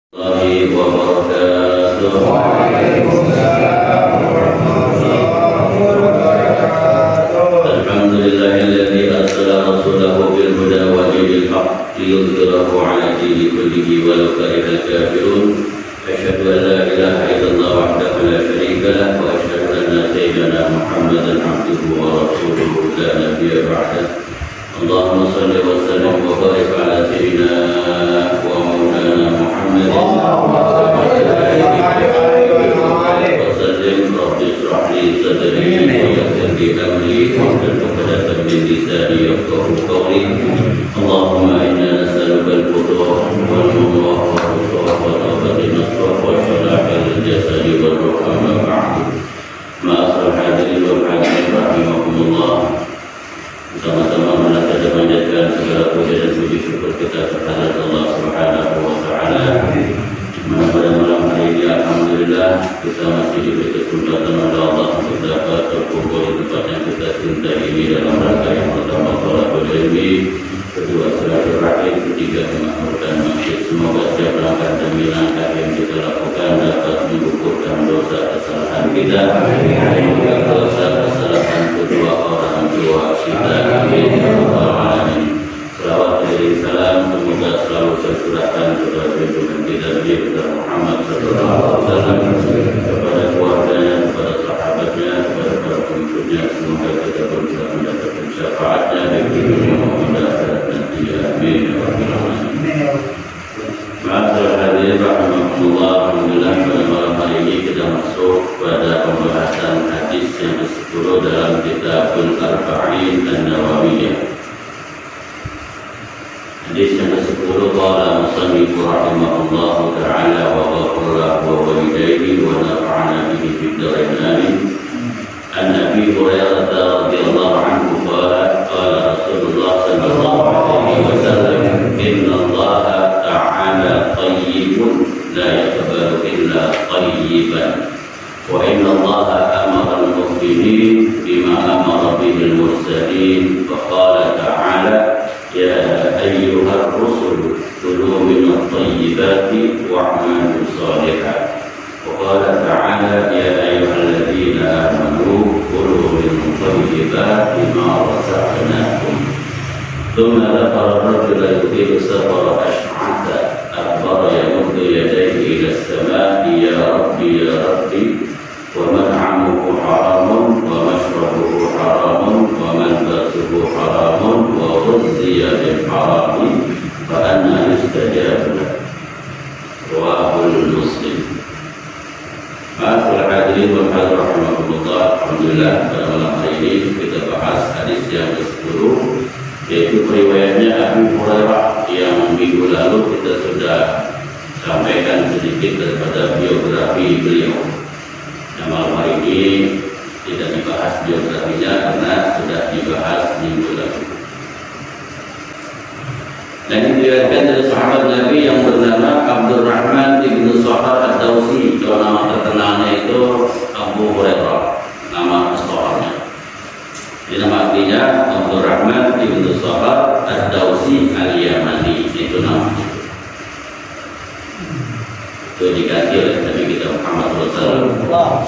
الله وبركاته. الحمد لله الذي أرسل رسوله بالهدى ودين الحق ليظهره على الدين كله ولو كره الكافرون. أشهد أن لا إله إلا الله وحده لا شريك له وأشهد أن سيدنا محمدا عبده ورسوله لا نبي بعده. اللهم صل وسلم وبارك على سيدنا ومولانا محمد وسلم. رب اشرح لي صدري ويسر لي امري واحلل عقدة من لساني يفقهوا قولي. اللهم انا نسالك الفتوح والنور والرشوق وتوبة النصوح وصلاح الجسد والروح. اما بعد. معاشر الحاضرين والحاضرات رحمكم الله. Sama-sama kita panjatkan segala puji dan puji syukur kita kepada Allah Subhanahu wa taala. Pada malam hari ini alhamdulillah kita masih diberi kesempatan oleh Allah untuk dapat berkumpul di tempat yang kita cintai ini dalam rangka yang pertama thalabul ilmi, kedua silaturahim, ketiga memakmurkan masjid. Semoga setiap langkah demi langkah yang kita lakukan dapat mengukurkan dosa kesalahan kita dan juga dosa kesalahan kedua orang tua kita. Amin ya rabbal alamin. Salawat dan salam semoga selalu tercurahkan kepada junjungan kita Nabi Muhammad sallallahu alaihi wasallam, kepada keluarganya, kepada sahabatnya, kepada para pengikutnya. Semoga kita pun bisa mendapatkan syafaatnya di dunia maupun di akhirat nanti. Amin ya rabbal alamin. Ma'asyiral hadirin rahimakumullah. Alhamdulillah pada malam hari ini kita masuk pada pembahasan hadis yang ke-10 dalam Kitabul Arba'in An-Nawawiyah. Hadis yang ke-10, qala musannif rahimahullahu ta'ala wa ghafara lahu wa walidayhi wa nafa'ana bihi fid dharain amin. An Abi Hurairah radhiyallahu anhu qala qala Rasulullah sallallahu alaihi wasallam inna Allah ta'ala tayyibun la yaqbalu illa tayyiban wa inna Allah amara al-mu'minin bima amara bihi al-mursalin fa qala ta'ala ya ayyuhar rusul kulu minat tayyibati wa'malu salihan. Wa qala ta'ala ya ayyuhalladzina amanu kulu min tayyibati ma razaqnakum. Thumma dhakara ar-rajula yutilu safara ash'atha akbara yamuddu yadayhi ila as-sama'i ya rabbi wa man'amuhu haramun wa mashrabuhu haramun wa manbatuhu haramun wa ghuzziya bil harami fa anna yustajabu lahu. Rawahul Muslim. Ma'asyiral hadirin wal hadirat rahimakumullah. Alhamdulillah pada malam hari ini kita bahas hadis yang ke-10, yaitu riwayatnya Abu Hurairah yang minggu lalu kita sudah sampaikan sedikit daripada biografi beliau. Nah, malam hari ini tidak dibahas biografinya karena sudah dibahas minggu lalu. Dan ini diriwayatkan dari sahabat Nabi yang bernama Abdurrahman ibnu Sakhar Ad-Dawsi. Kalau nama terkenalnya itu Abu Hurairah, nama aslinya. Jadi nama artinya Abdurrahman ibnu Sakhar Ad-Dawsi Al-Yamani, itu namanya. Itu diganti oleh Nabi kita Muhammad SAW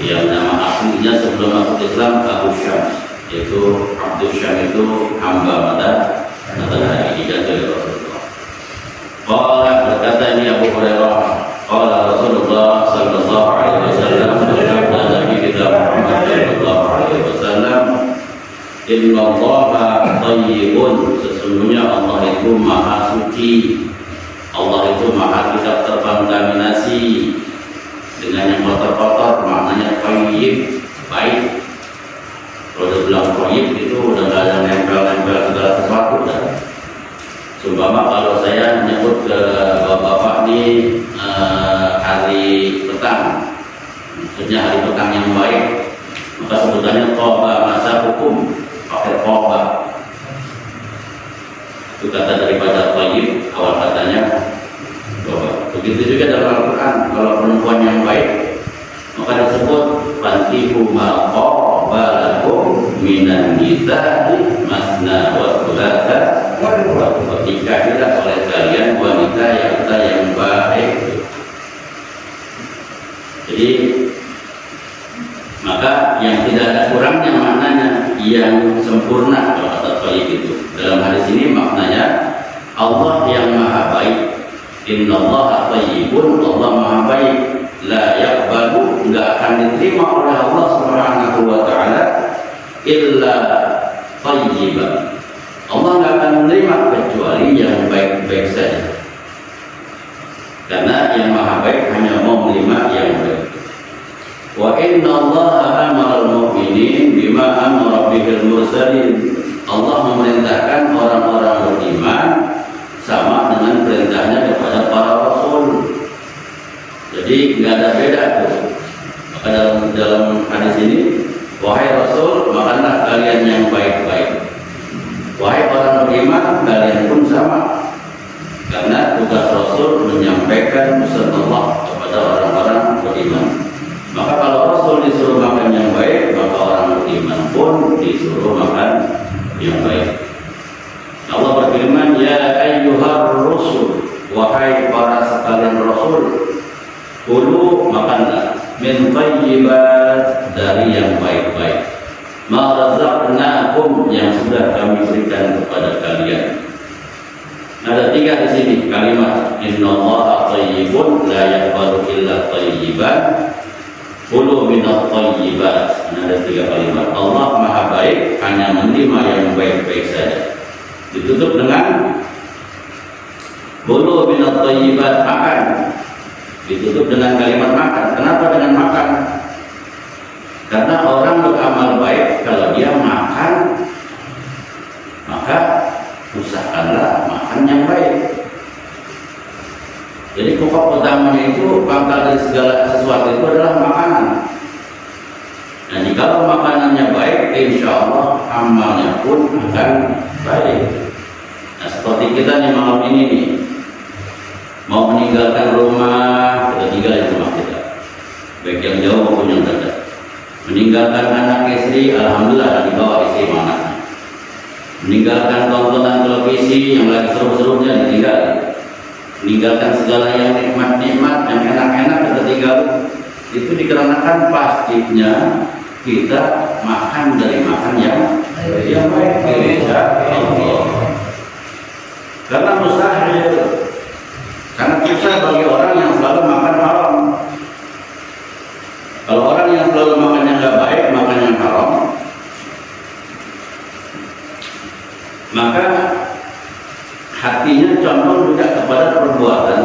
yang nama aslinya sebelum masuk Islam Abu Syams, yaitu Abdul Syam itu hamba matahari, diganti oleh Rasulullah. Qala, berkata ini Abu Hurairah, qala Rasulullah sallallahu alaihi wasallam, bersabda Nabi kita Muhammad sallallahu alaihi wasallam, inna Allaha tayyibun, sesungguhnya Allah itu maha suci. Allah itu maha tidak terkontaminasi dengan yang kotor-kotor, maknanya tayyib, baik. Kalau dia bilang tayyib itu udah nggak ada nempel-nempel segala sesuatu kan. Sumpama kalau saya menyebut ke bapak-bapak nih hari petang, maksudnya hari petang yang baik, maka sebutannya toba masa hukum, pakai toba. Itu kata daripada tayyib, awal katanya toba. Begitu juga dalam Al-Quran, kalau perempuan yang baik maka disebut fantihu ma qaba lakum minan nisa'i masna wa thulatha wa rubah. Nikahilah oleh kalian wanita yang baik Jadi maka yang tidak ada kurangnya maknanya, yang sempurna kalau kata Thayyib itu. Dalam hadis ini maknanya Allah yang maha baik. Innallaha thayyibun, Allah maha baik. La yaqbalu, enggak akan diterima oleh Allah Subhanahu wa taala illa thayyiban. Allah enggak akan menerima kecuali yang baik-baik saja. Karena yang maha baik hanya mau menerima yang baik. Wa inna Allaha amara al-mu'minin bima amara bihil mursalin. Allah memerintahkan orang-orang beriman sama dengan perintahnya kepada para rasul. Jadi nggak ada beda tuh. Maka dalam hadis ini, wahai rasul, makanlah kalian yang baik-baik. Wahai orang beriman, kalian pun sama. Karena tugas rasul menyampaikan pesan Allah kepada orang-orang beriman. Maka kalau Rasul disuruh makan yang baik, maka orang beriman pun disuruh makan yang baik. Allah berfirman, ya ayyuhar rusul, wahai para sekalian Rasul, kulu makanlah min thayyibat, dari yang baik-baik, ma razaqnakum, yang sudah kami berikan kepada kalian. Ada 3 di sini kalimat, innallaha thayyibun la yaqbalu illa thayyiban. Kulu minat thayyibat. Ada 3 kalimat. Allah maha baik, hanya menerima yang baik-baik saja. Ditutup dengan kulu minat thayyibat, makan. Ditutup dengan kalimat makan. Kenapa dengan makan? Karena orang beramal baik kalau dia makan, maka usahakanlah makan yang baik. Jadi pokok utamanya itu, pangkal dari segala sesuatu itu adalah makanan. Nah, jika makanannya baik, insya Allah amalnya pun akan baik. Nah, seperti kita nih malam ini nih, mau meninggalkan rumah, kita tinggal di rumah kita, baik yang jauh maupun yang dekat. Meninggalkan anak istri, alhamdulillah dibawa istri anaknya. Meninggalkan tontonan televisi yang lagi seru-serunya ditinggal. Meninggalkan segala yang nikmat-nikmat, yang enak-enak kita tinggal. Itu dikarenakan pastinya kita makan dari makan yang baik. Insya Allah. Karena mustahil, karena susah bagi orang yang selalu makan haram. Kalau orang yang selalu makan yang nggak baik, makan yang haram, maka hatinya condong juga kepada perbuatan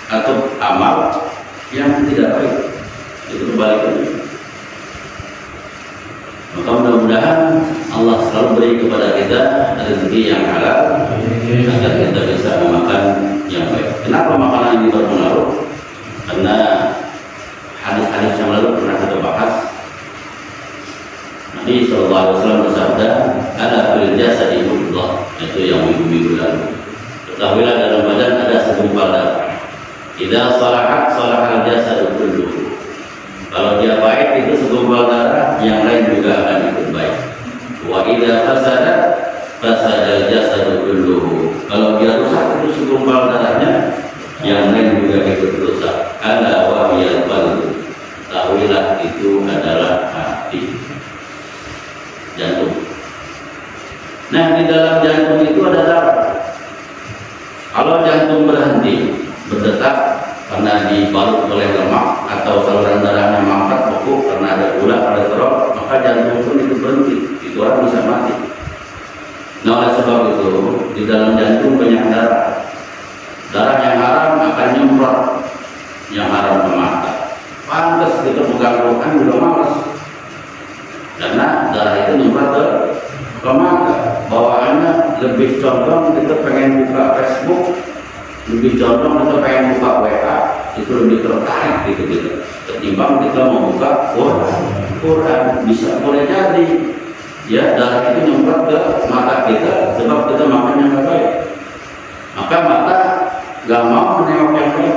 atau amal yang tidak baik. Itu kebalikannya. Maka mudah-mudahan Allah selalu beri kepada kita rezeki yang halal agar kita bisa memakan yang baik. Kenapa makanan ini berpengaruh? Karena hadis-hadis yang lalu pernah kita bahas. Nabi SAW bersabda, "Ala fil jasadi mudghah," itu yang minggu-minggu lalu. Ketahuilah dalam badan ada segumpal darah. Idza salahat salahal jasadu kulluhu. Kalau dia baik itu segumpal darah, yang lain juga akan ikut baik. Wa idza fasadat fasadal jasadu kulluhu. Kalau dia rusak itu segumpal darahnya, yang lain juga ikut rusak. Ala wa hiyal qalbu. Ketahuilah itu adalah hati, jantung. Nah, di dalam jantung itu ada darah. Kalau jantung berhenti berdetak karena dibalut oleh lemak atau saluran darahnya mangkat beku karena ada gula, ada stroke, maka jantung pun itu berhenti. Itu orang bisa mati. Nah, oleh sebab itu di dalam jantung banyak darah. Darah yang haram akan nyemprot yang haram ke mata. Pantas kita pegang Quran juga malas, karena darah itu nyemprot ke mata. Bawaannya lebih condong kita pengen buka Facebook, lebih condong kita pengen buka WA, itu lebih tertarik gitu ketimbang kita mau buka Quran. Bisa boleh jadi ya darah itu nyemprot ke mata kita sebab kita makan yang nggak baik, maka mata nggak mau menengok yang baik.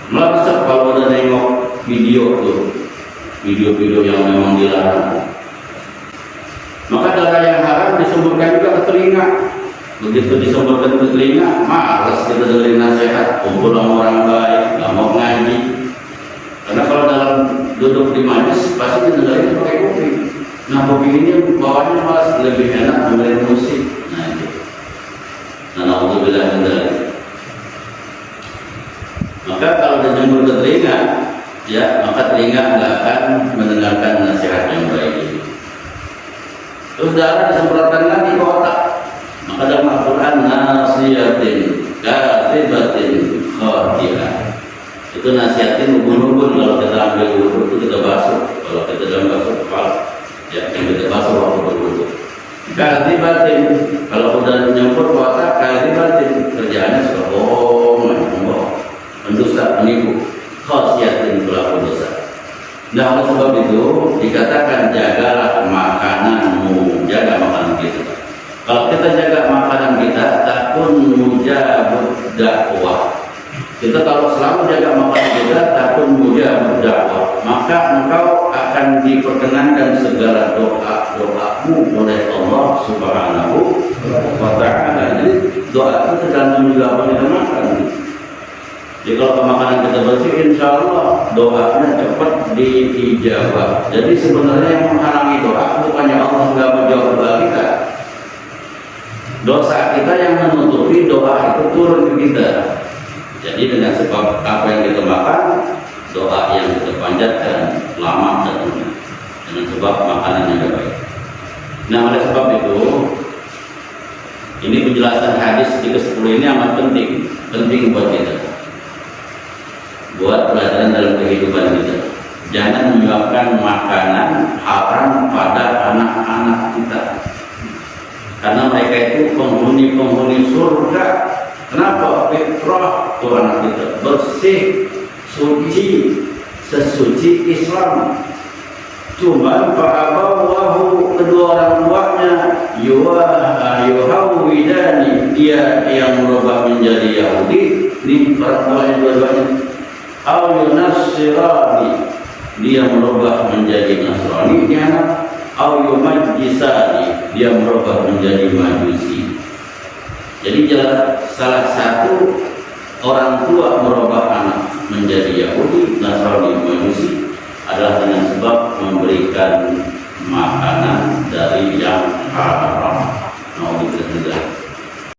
Melesat kalau udah nengok video tuh, video-video yang memang dilarang, maka darah yang haram disemburkan juga ke telinga. Begitu disemburkan ke telinga, malas kita dengerin nasihat, kumpul sama orang baik, nggak mau ngaji. duduk di majelis pasti dengerin pakai kuping. Nah kuping ini bawahnya malah lebih enak dengerin musik. Nah itu. Nah alhamdulillah dari. Maka kalau dijemur ke telinga, ya maka telinga nggak akan mendengarkan nasihat yang baik. Terus darah disemprotkan lagi ke otak. Maka dalam Al-Quran nasihatin, katibatin, khati'ah. Itu nasihatin ubun-ubun kalau kita ambil wudhu itu kita basuh. Kalau kita dalam basuh kepala, ya kita basuh waktu berwudhu. Katibatin, kalau udah nyempur ke otak, katibatin kerjaannya suka bohong, mendusta, menipu. Khati'atin pelaku dosa. Nah oleh sebab itu dikatakan jagalah makananmu, jaga makanan kita. Kalau kita jaga makanan kita, takun mujabud dakwah. Kita kalau selalu jaga makanan kita, takun mujabud dakwah, maka engkau akan diperkenankan segala doa-doamu oleh Allah Subhanahu wa Ta'ala. Jadi doa itu tergantung juga apa kita makan. Jadi kalau makanan kita bersih, insya Allah doanya cepat diijabah. Jadi sebenarnya yang menghalangi doa bukannya Allah nggak menjawab doa kita. Dosa kita yang menutupi doa itu turun ke kita. Jadi dengan sebab apa yang kita makan, doa yang kita panjatkan lama datangnya. Dengan sebab makanan yang baik. Nah oleh sebab itu, ini penjelasan hadis di ke-10 ini amat penting buat kita. Buat pelajaran dalam kehidupan kita. Jangan menyuapkan makanan haram pada anak-anak kita, karena mereka itu penghuni surga. Kenapa? Fitrah itu anak kita bersih, suci, sesuci Islam. Cuman fa'abawahu, kedua orang tuanya yuhawidani, dia yang berubah menjadi Yahudi. Ini orang tuanya dua-duanya. Au yunasirani, dia merubah menjadi Nasrani dia anak. Au yumajjisani, dia merubah menjadi Majusi. Jadi salah satu orang tua merubah anak menjadi Yahudi, Nasrani, Majusi adalah dengan sebab memberikan makanan dari yang haram. Nah,